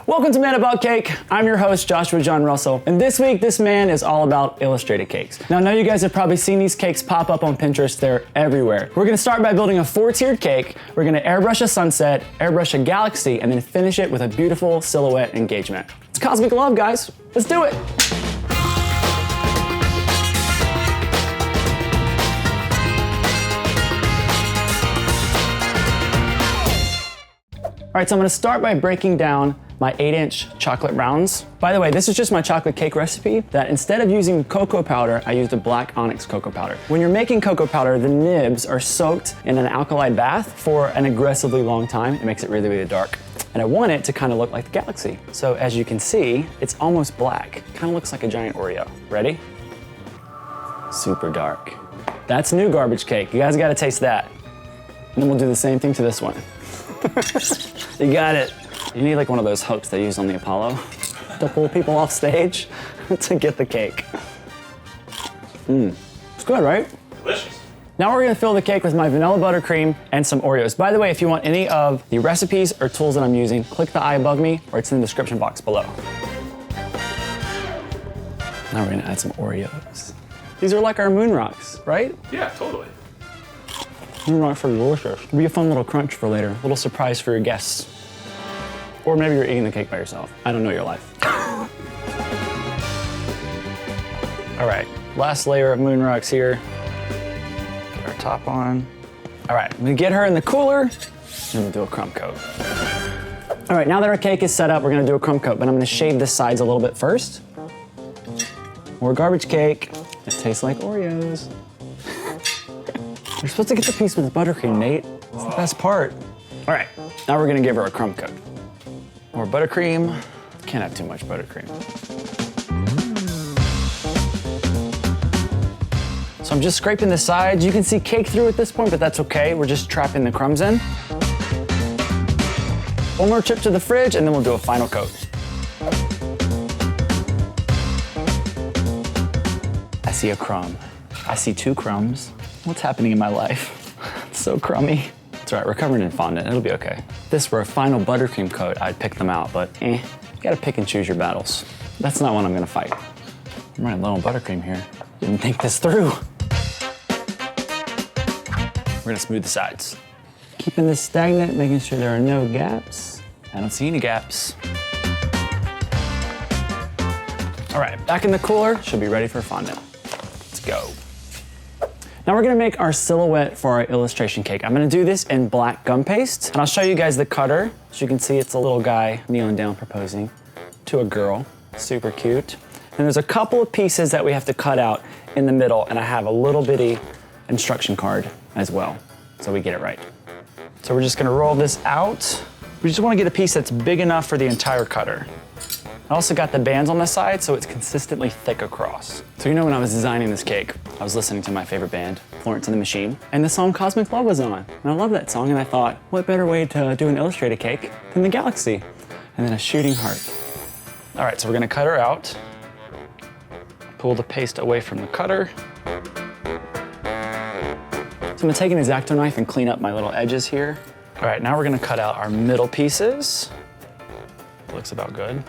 Welcome to Man About Cake. I'm your host, Joshua John Russell. And this week, this man is all about illustrated cakes. Now, I know you guys have probably seen these cakes pop up on Pinterest. They're everywhere. We're gonna start by building a 4-tiered cake. We're gonna airbrush a sunset, airbrush a galaxy, and then finish it with a beautiful silhouette engagement. It's cosmic love, guys. Let's do it. All right, so I'm gonna start by breaking down my 8-inch chocolate rounds. By the way, this is just my chocolate cake recipe that instead of using cocoa powder, I used a black onyx cocoa powder. When you're making cocoa powder, the nibs are soaked in an alkali bath for an aggressively long time. It makes it really, really dark. And I want it to kind of look like the galaxy. So as you can see, it's almost black. Kind of looks like a giant Oreo. Ready? Super dark. That's new garbage cake. You guys gotta taste that. And then we'll do the same thing to this one. You got it. You need like one of those hooks they use on the Apollo to pull people off stage to get the cake. It's good, right? Delicious. Now we're gonna fill the cake with my vanilla buttercream and some Oreos. By the way, if you want any of the recipes or tools that I'm using, click the eye above me or it's in the description box below. Now we're gonna add some Oreos. These are like our moon rocks, right? Yeah, totally. Moon rocks are delicious. It'll be a fun little crunch for later, a little surprise for your guests. Or maybe you're eating the cake by yourself. I don't know your life. All right, last layer of moon rocks here. Get our top on. All right, I'm gonna get her in the cooler, and we'll do a crumb coat. All right, now that our cake is set up, we're gonna do a crumb coat, but I'm gonna shave the sides a little bit first. More garbage cake. It tastes like Oreos. You're supposed to get the piece with buttercream, Nate. It's the best part. All right, now we're gonna give her a crumb coat. More buttercream. Can't have too much buttercream. So I'm just scraping the sides. You can see cake through at this point, but that's okay. We're just trapping the crumbs in. One more trip to the fridge, and then we'll do a final coat. I see a crumb. I see 2 crumbs. What's happening in my life? It's so crummy. It's all right, we're covered in fondant, it'll be okay. If this were a final buttercream coat, I'd pick them out, but you gotta pick and choose your battles. That's not one I'm gonna fight. I'm running low on buttercream here. Didn't think this through. We're gonna smooth the sides. Keeping this stagnant, making sure there are no gaps. I don't see any gaps. All right, back in the cooler, should be ready for fondant. Let's go. Now we're gonna make our silhouette for our illustration cake. I'm gonna do this in black gum paste, and I'll show you guys the cutter. As you can see, it's a little guy kneeling down proposing to a girl. Super cute. And there's a couple of pieces that we have to cut out in the middle, and I have a little bitty instruction card as well, so we get it right. So we're just gonna roll this out. We just wanna get a piece that's big enough for the entire cutter. I also got the bands on the side so it's consistently thick across. So you know when I was designing this cake, I was listening to my favorite band, Florence and the Machine, and the song Cosmic Love was on. And I love that song, and I thought, what better way to do an illustrated cake than the galaxy? And then a shooting heart. All right, so we're gonna cut her out. Pull the paste away from the cutter. So I'm gonna take an X-Acto knife and clean up my little edges here. All right, now we're gonna cut out our middle pieces. Looks about good.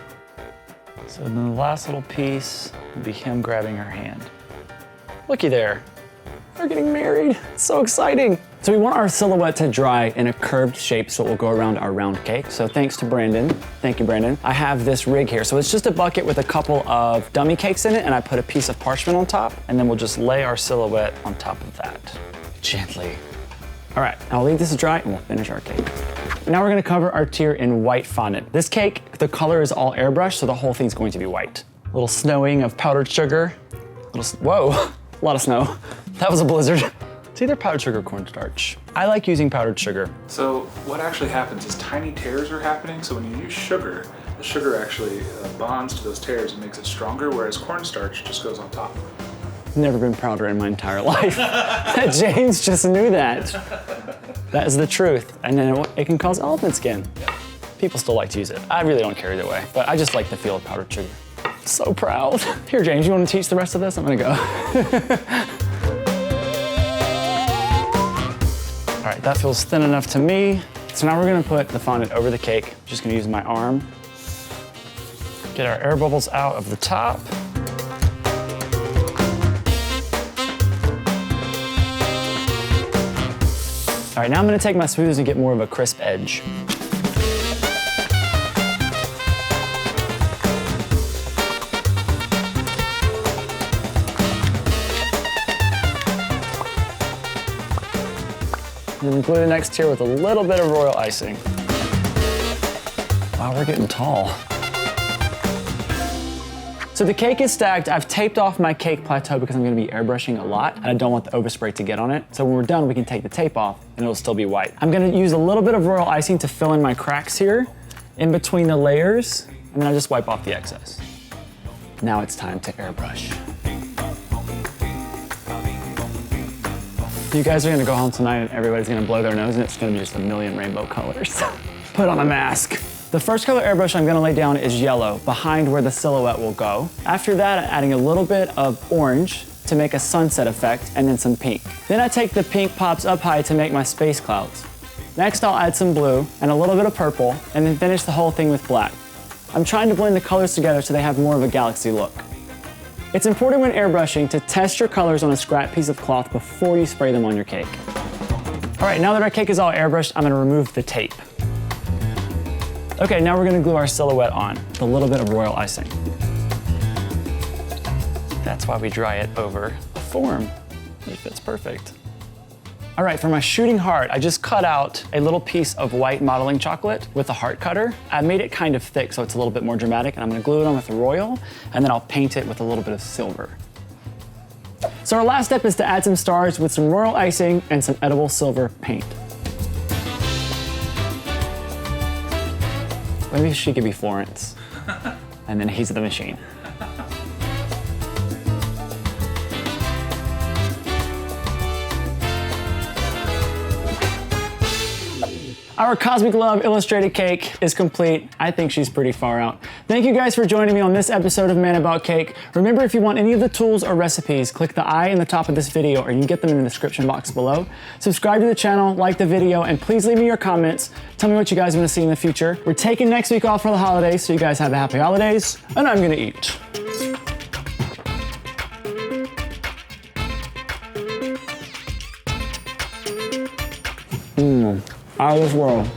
So then the last little piece will be him grabbing her hand. Looky there, we're getting married. It's so exciting. So we want our silhouette to dry in a curved shape so it will go around our round cake. So thanks to Brandon, thank you Brandon. I have this rig here. So it's just a bucket with a couple of dummy cakes in it, and I put a piece of parchment on top, and then we'll just lay our silhouette on top of that, gently. All right, I'll leave this to dry and we'll finish our cake. Now we're gonna cover our tier in white fondant. This cake, the color is all airbrushed, so the whole thing's going to be white. A little snowing of powdered sugar. Whoa, a lot of snow. That was a blizzard. It's either powdered sugar or cornstarch. I like using powdered sugar. So what actually happens is tiny tears are happening, so when you use sugar, the sugar actually bonds to those tears and makes it stronger, whereas cornstarch just goes on top. Never been prouder in my entire life. James just knew that. That is the truth. And then it can cause elephant skin. Yeah. People still like to use it. I really don't care either way, but I just like the feel of powdered sugar. So proud. Here, James, you want to teach the rest of this? I'm gonna go. All right, that feels thin enough to me. So now we're gonna put the fondant over the cake. Just gonna use my arm Get our air bubbles out of the top. All right, now I'm gonna take my smoothers and get more of a crisp edge. And then glue the next tier with a little bit of royal icing. Wow, we're getting tall. So the cake is stacked. I've taped off my cake plateau because I'm gonna be airbrushing a lot and I don't want the overspray to get on it. So when we're done, we can take the tape off and it'll still be white. I'm gonna use a little bit of royal icing to fill in my cracks here in between the layers, and then I just wipe off the excess. Now it's time to airbrush. You guys are gonna go home tonight and everybody's gonna blow their nose and it's gonna be just a million rainbow colors. Put on a mask. The first color airbrush I'm gonna lay down is yellow, behind where the silhouette will go. After that, I'm adding a little bit of orange to make a sunset effect, and then some pink. Then I take the pink pops up high to make my space clouds. Next, I'll add some blue and a little bit of purple, and then finish the whole thing with black. I'm trying to blend the colors together so they have more of a galaxy look. It's important when airbrushing to test your colors on a scrap piece of cloth before you spray them on your cake. All right, now that our cake is all airbrushed, I'm gonna remove the tape. Okay, now we're gonna glue our silhouette on with a little bit of royal icing. That's why we dry it over the form. It fits perfect. All right, for my shooting heart, I just cut out a little piece of white modeling chocolate with a heart cutter. I made it kind of thick so it's a little bit more dramatic, and I'm gonna glue it on with royal, and then I'll paint it with a little bit of silver. So our last step is to add some stars with some royal icing and some edible silver paint. Maybe she could be Florence, and then he's the machine. Our Cosmic Love illustrated cake is complete. I think she's pretty far out. Thank you guys for joining me on this episode of Man About Cake. Remember, if you want any of the tools or recipes, click the I in the top of this video, or you can get them in the description box below. Subscribe to the channel, like the video, and please leave me your comments. Tell me what you guys want to see in the future. We're taking next week off for the holidays, so you guys have a happy holidays, and I'm gonna eat. Out of this world.